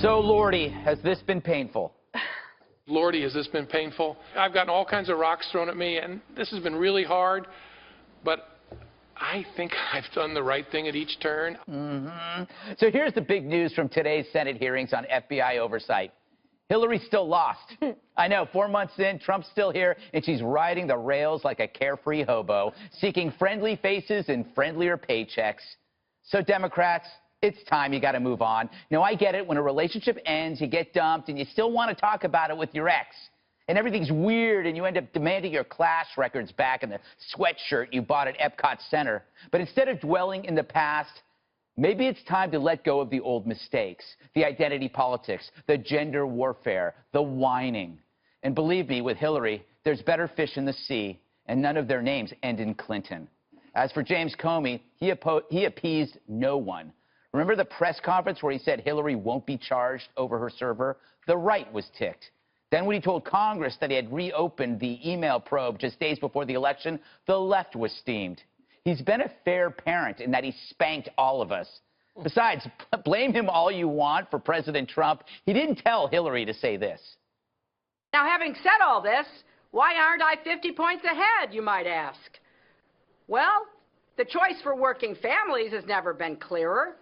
So, Lordy, has this been painful? Lordy, has this been painful? I've gotten all kinds of rocks thrown at me, and this has been really hard, but I think I've done the right thing at each turn. So here's the big news from today's Senate hearings on FBI oversight. Hillary still lost. I know, 4 months in, Trump's still here, and she's riding the rails like a carefree hobo, seeking friendly faces and friendlier paychecks. So, Democrats, it's time you got to move on. Now, I get it. When a relationship ends, you get dumped, and you still want to talk about it with your ex. And everything's weird, and you end up demanding your class records back and the sweatshirt you bought at Epcot Center. But instead of dwelling in the past, maybe it's time to let go of the old mistakes, the identity politics, the gender warfare, the whining. And believe me, with Hillary, there's better fish in the sea, and none of their names end in Clinton. As for James Comey, he appeased no one. Remember the press conference where he said Hillary won't be charged over her server? The right was ticked. Then when he told Congress that he had reopened the email probe just days before the election, the left was steamed. He's been a fair parent in that he spanked all of us. Besides, blame him all you want for President Trump. He didn't tell Hillary to say this. Now, having said all this, why aren't I 50 points ahead, you might ask? Well, the choice for working families has never been clearer.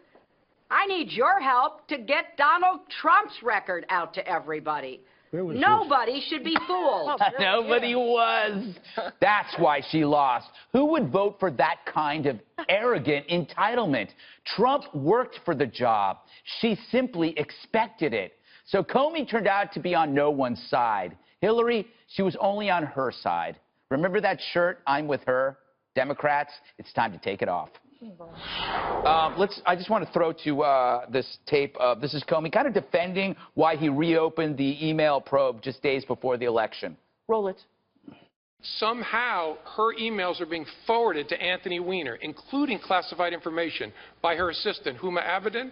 I need your help to get Donald Trump's record out to everybody. Nobody should be fooled. Nobody was. That's why she lost. Who would vote for that kind of arrogant entitlement? Trump worked for the job. She simply expected it. So Comey turned out to be on no one's side. Hillary, she was only on her side. Remember that shirt, I'm with her? Democrats, it's time to take it off. I just want to throw to this tape. This is Comey kind of defending why he reopened the email probe just days before the election. Roll it. Somehow, her emails are being forwarded to Anthony Weiner, including classified information, by her assistant, Huma Abedin.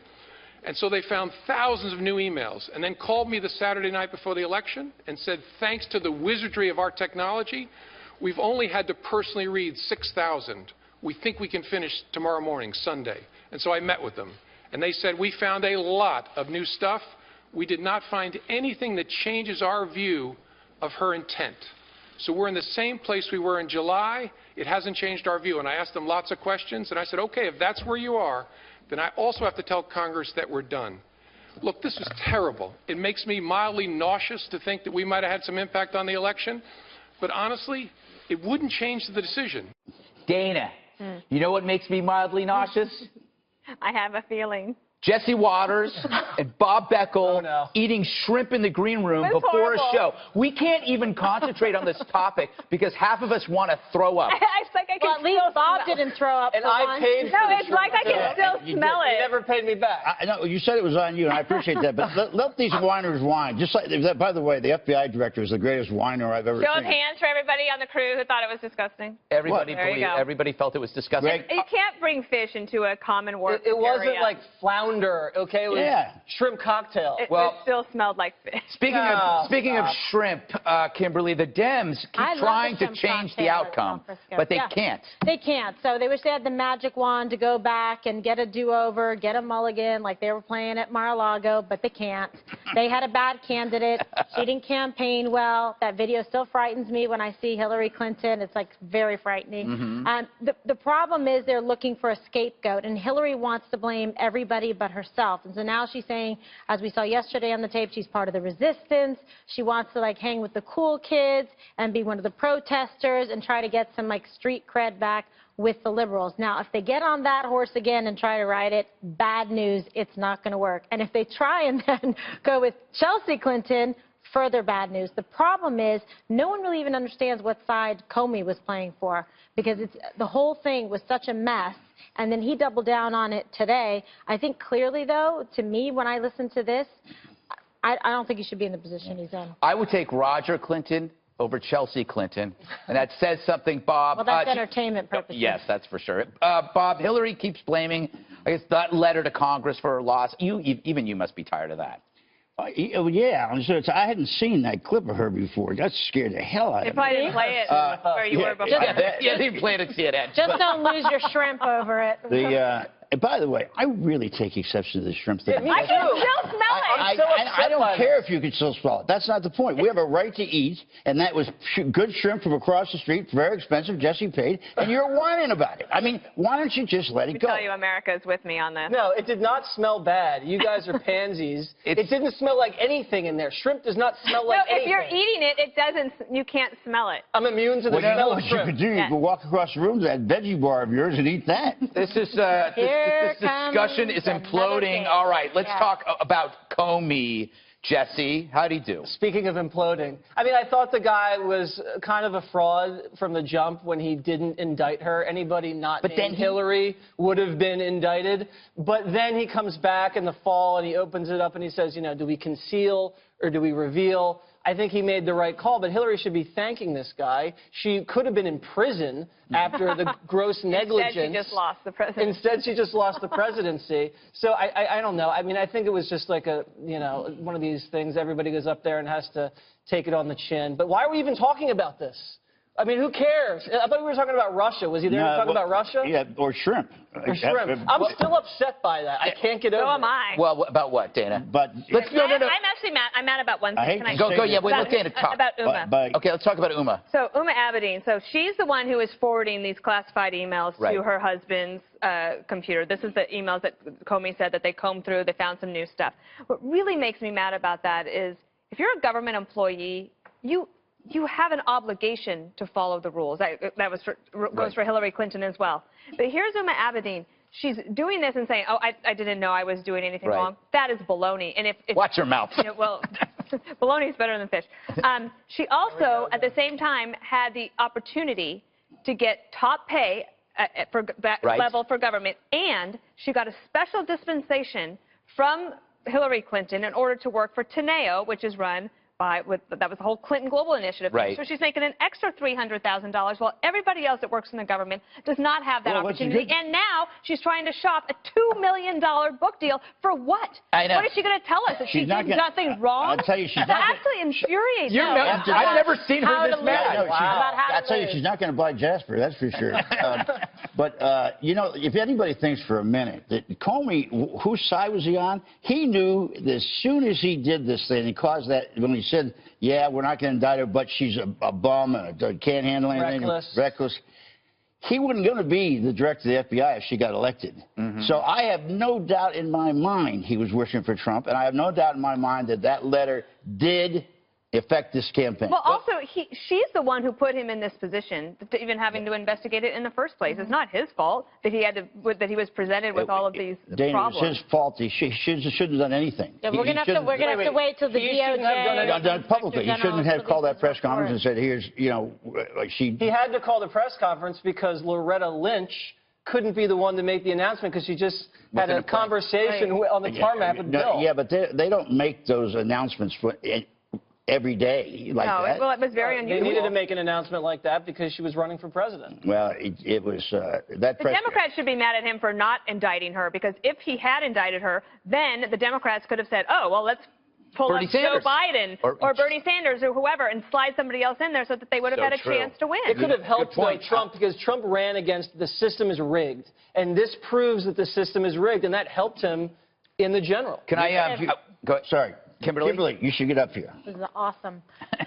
And so they found thousands of new emails and then called me the Saturday night before the election and said, thanks to the wizardry of our technology, we've only had to personally read 6,000. We think we can finish tomorrow morning, Sunday. And so I met with them. And they said, we found a lot of new stuff. We did not find anything that changes our view of her intent. So we're in the same place we were in July. It hasn't changed our view. And I asked them lots of questions. And I said, okay, if that's where you are, then I also have to tell Congress that we're done. Look, this is terrible. It makes me mildly nauseous to think that we might have had some impact on the election. But honestly, it wouldn't change the decision. Dana, you know what makes me mildly nauseous? I have a feeling. Jesse Waters and Bob Beckel eating shrimp in the green room before a show. We can't even concentrate on this topic because half of us want to throw up. It's like I can at least Bob didn't throw up. And I paid for No, it's like I can still smell it. You never paid me back. I know you said it was on you, and I appreciate that. But let these whiners whine. Just like that. By the way, the FBI director is the greatest whiner I've ever seen. Show of hands for everybody on the crew who thought it was disgusting. Everybody felt it was disgusting. Greg, you can't bring fish into a common work It wasn't like flounder, okay? It was shrimp cocktail. It still smelled like fish. Speaking of shrimp, Kimberly, the Dems keep trying to change the outcome, but they can't. They can't. So they wish they had the magic wand to go back and get a do-over, get a mulligan like they were playing at Mar-a-Lago, but they can't. They had a bad candidate. She didn't campaign well. That video still frightens me when I see Hillary Clinton. It's like very frightening. The problem is they're looking for a scapegoat, and Hillary wants to blame everybody but herself. And so now she's saying, as we saw yesterday on the tape, she's part of the resistance. She wants to like hang with the cool kids and be one of the protesters and try to get some like street cred back with the liberals. Now, if they get on that horse again and try to ride it, bad news, it's not going to work. And if they try and then go with Chelsea Clinton, further bad news. The problem is no one really even understands what side Comey was playing for because the whole thing was such a mess. And then he doubled down on it today. I think clearly, though, to me, when I listen to this, I don't think he should be in the position he's in. I would take Roger Clinton over Chelsea Clinton, and that says something, Bob. Well, that's entertainment purposes. Yes, that's for sure. Bob, Hillary keeps blaming, I guess, that letter to Congress for her loss. Even you must be tired of that. Yeah, I hadn't seen that clip of her before. That scared the hell out of me. They probably didn't play it where you were before. Yeah, they played it CNN. Just don't lose your shrimp over it. And by the way, I really take exception to the shrimp thing. Yeah, me I too. can still smell it. I'm so upset I don't by care if you can still smell it. That's not the point. We have a right to eat, and that was good shrimp from across the street, very expensive. Jesse paid, and you're whining about it. I mean, why don't you just let it go? I tell you, America is with me on this. No, it did not smell bad. You guys are pansies. It didn't smell like anything in there. Shrimp does not smell like No, if anything. you're eating it, it doesn't. You can't smell it. I'm immune to the Well, you know smell what of you shrimp. could do? You Yeah. could walk across the room to that veggie bar of yours and eat that. This is Here this discussion is comes imploding. another All right, let's Yeah. talk about Comey. Jesse, how'd he do? Speaking of imploding, I mean, I thought the guy was kind of a fraud from the jump when he didn't indict her. Anybody not named Hillary would have been indicted. But then he comes back in the fall and he opens it up and he says, you know, do we conceal or do we reveal? I think he made the right call, but Hillary should be thanking this guy. She could have been in prison after the gross negligence. Instead, she just lost the presidency. Instead, she just lost the presidency. So I don't know. I mean, I think it was just like a, you know, one of these things. Everybody goes up there and has to take it on the chin. But why are we even talking about this? I mean, who cares? I thought we were talking about Russia. Was he there to talk about Russia? Yeah, or shrimp. Or shrimp. I'm still upset by that. I can't get over it. So am I. Well, about what, Dana? But Let's no. I'm actually mad. I'm mad about one I thing. hate Can I to Go. say Yeah, this. wait, let Dana talk. About Uma. Okay, let's talk about Uma. So Uma Abedin, so she's the one who is forwarding these classified emails Right. to her husband's computer. This is the emails that Comey said that they combed through. They found some new stuff. What really makes me mad about that is if you're a government employee, you have an obligation to follow the rules. That goes for Hillary Clinton as well. But here's Uma Abedin. She's doing this and saying, oh, I didn't know I was doing anything wrong. That is baloney. And if Watch your mouth. You know, well, baloney is better than fish. She also, at the same time, had the opportunity to get top pay for that level for government, and she got a special dispensation from Hillary Clinton in order to work for Teneo, which is run by, that was the whole Clinton Global Initiative. Right. So she's making an extra $300,000 while everybody else that works in the government does not have that opportunity. And now she's trying to shop a $2 million book deal for what? I know. What is she going to tell us? That she did nothing wrong? I'll tell you, she's that not actually infuriates me. I've never seen her this mad. I'll tell you, she's not going to buy Jasper, that's for sure. But, you know, if anybody thinks for a minute that Comey, whose side was he on? He knew that as soon as he did this thing, he caused that, when he said, yeah, we're not going to indict her, but she's a bum and can't handle anything. Reckless. He wasn't going to be the director of the FBI if she got elected. So I have no doubt in my mind he was working for Trump, and I have no doubt in my mind that that letter did affect this campaign. Well, also, she's the one who put him in this position, to even having to investigate it in the first place. It's not his fault that he had to, that he was presented with all of these problems. It's his fault. He shouldn't have done anything. Yeah, we're gonna have to wait till the DOJ done publicly. He shouldn't have called that press conference and said, "Here's, you know, like she." He had to call the press conference because Loretta Lynch couldn't be the one to make the announcement because she just had a conversation on the tarmac with Bill. Yeah, but they don't make those announcements every day like that. Well, it was very unusual. They needed to make an announcement like that because she was running for president. Well, it was that. The Democrats should be mad at him for not indicting her, because if he had indicted her, then the Democrats could have said, oh, well, let's pull up Joe Biden or Bernie Sanders or whoever and slide somebody else in there so that they would have had a chance to win. It could have helped Trump because Trump ran against the system is rigged. And this proves that the system is rigged, and that helped him in the general. Can I go ahead. Sorry. Kimberly, you should get up here. This is awesome.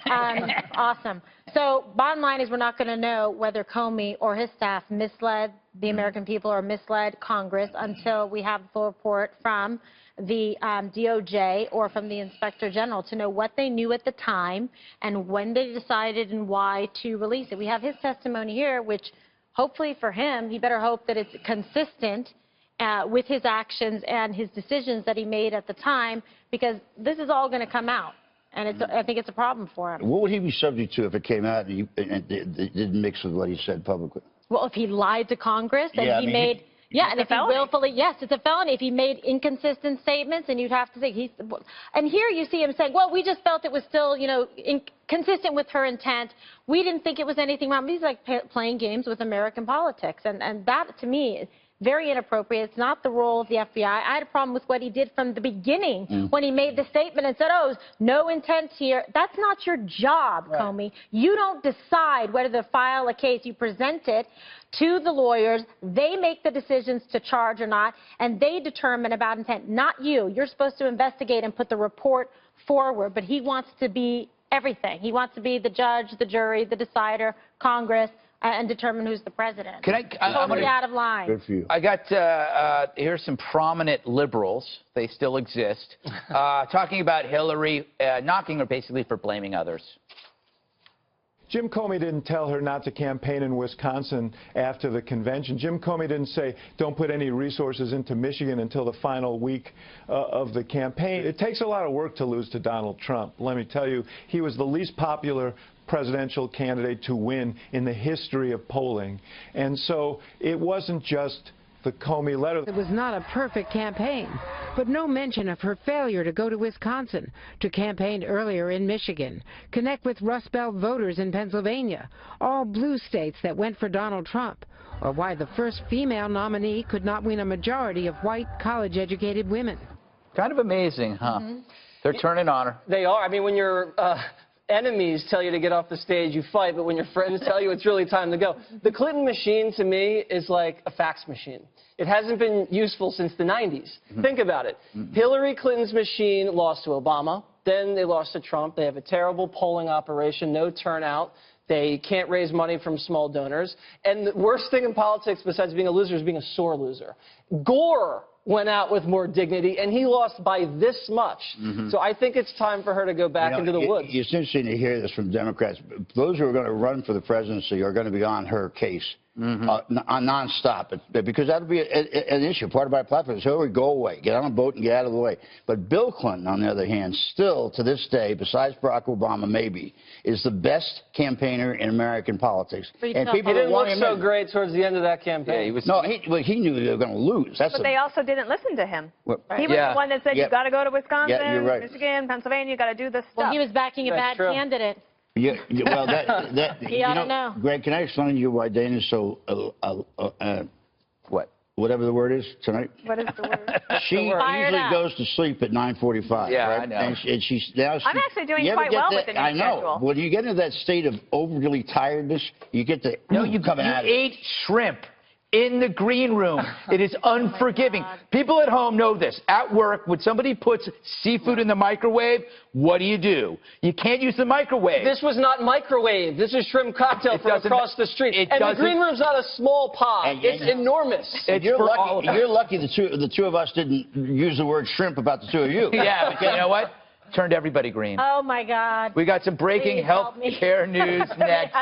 Awesome. So bottom line is we're not going to know whether Comey or his staff misled the American people or misled Congress until we have the full report from the DOJ or from the Inspector General to know what they knew at the time and when they decided and why to release it. We have his testimony here, which hopefully for him, he better hope that it's consistent with his actions and his decisions that he made at the time, because this is all going to come out, and I think it's a problem for him. What would he be subject to if it came out and it didn't mix with what he said publicly? Well, if he lied to Congress and and if he willfully, yes, it's a felony. If he made inconsistent statements, and you'd have to say and here you see him saying, well, we just felt it was still, you know, consistent with her intent. We didn't think it was anything wrong. He's like playing games with American politics, and that to me, very inappropriate. It's not the role of the FBI. I had a problem with what he did from the beginning when he made the statement and said, oh, no intent here. That's not your job, Comey. You don't decide whether to file a case. You present it to the lawyers. They make the decisions to charge or not, and they determine about intent, not you. You're supposed to investigate and put the report forward, but he wants to be everything. He wants to be the judge, the jury, the decider, Congress, and determine who's the president. Totally out of line. Good for you. I got here's some prominent liberals. They still exist. Talking about Hillary, knocking her basically for blaming others. Jim Comey didn't tell her not to campaign in Wisconsin after the convention. Jim Comey didn't say, don't put any resources into Michigan until the final week of the campaign. It takes a lot of work to lose to Donald Trump. Let me tell you, he was the least popular presidential candidate to win in the history of polling. And so it wasn't just the Comey letter. It was not a perfect campaign, but no mention of her failure to go to Wisconsin, to campaign earlier in Michigan, connect with Rust Belt voters in Pennsylvania, all blue states that went for Donald Trump, or why the first female nominee could not win a majority of white, college-educated women. Kind of amazing, huh? They're turning on her. They are. I mean, when your enemies tell you to get off the stage, you fight, but when your friends tell you it's really time to go. The Clinton machine, to me, is like a fax machine. It hasn't been useful since the 90s. Think about it. Hillary Clinton's machine lost to Obama. Then they lost to Trump. They have a terrible polling operation, no turnout. They can't raise money from small donors. And the worst thing in politics, besides being a loser, is being a sore loser. Gore went out with more dignity, and he lost by this much. So I think it's time for her to go back into the woods. It's interesting to hear this from Democrats. Those who are going to run for the presidency are going to be on her case. Nonstop, because that'll be an issue. Part of my platform is, Hillary, go away, get on a boat and get out of the way. But Bill Clinton, on the other hand, still to this day, besides Barack Obama, maybe, is the best campaigner in American politics. And people didn't look so great towards the end of that campaign. He knew they were going to lose. But they also didn't listen to him. He was the one that said, you've got to go to Wisconsin, Michigan, Pennsylvania, you've got to do this stuff. Well, he was backing a bad candidate. Yeah, well, he ought to know. Greg, can I explain to you why Dana's so, whatever the word is tonight? What is the word? She usually goes to sleep at 9:45. Yeah, right? I know. And she's now. I'm actually doing quite well with the new schedule. I know. When you get into that state of overly tiredness, you get the coming out of it. You ate shrimp in the green room. It is unforgiving. People at home know this. At work, when somebody puts seafood in the microwave, what do? You can't use the microwave. This was not microwave. This is shrimp cocktail from across the street. And the green room's not a small pot. It's enormous. You're lucky the two of us didn't use the word shrimp about the two of you. Yeah, but you know what? Turned everybody green. Oh, my God. We got some breaking health care news next.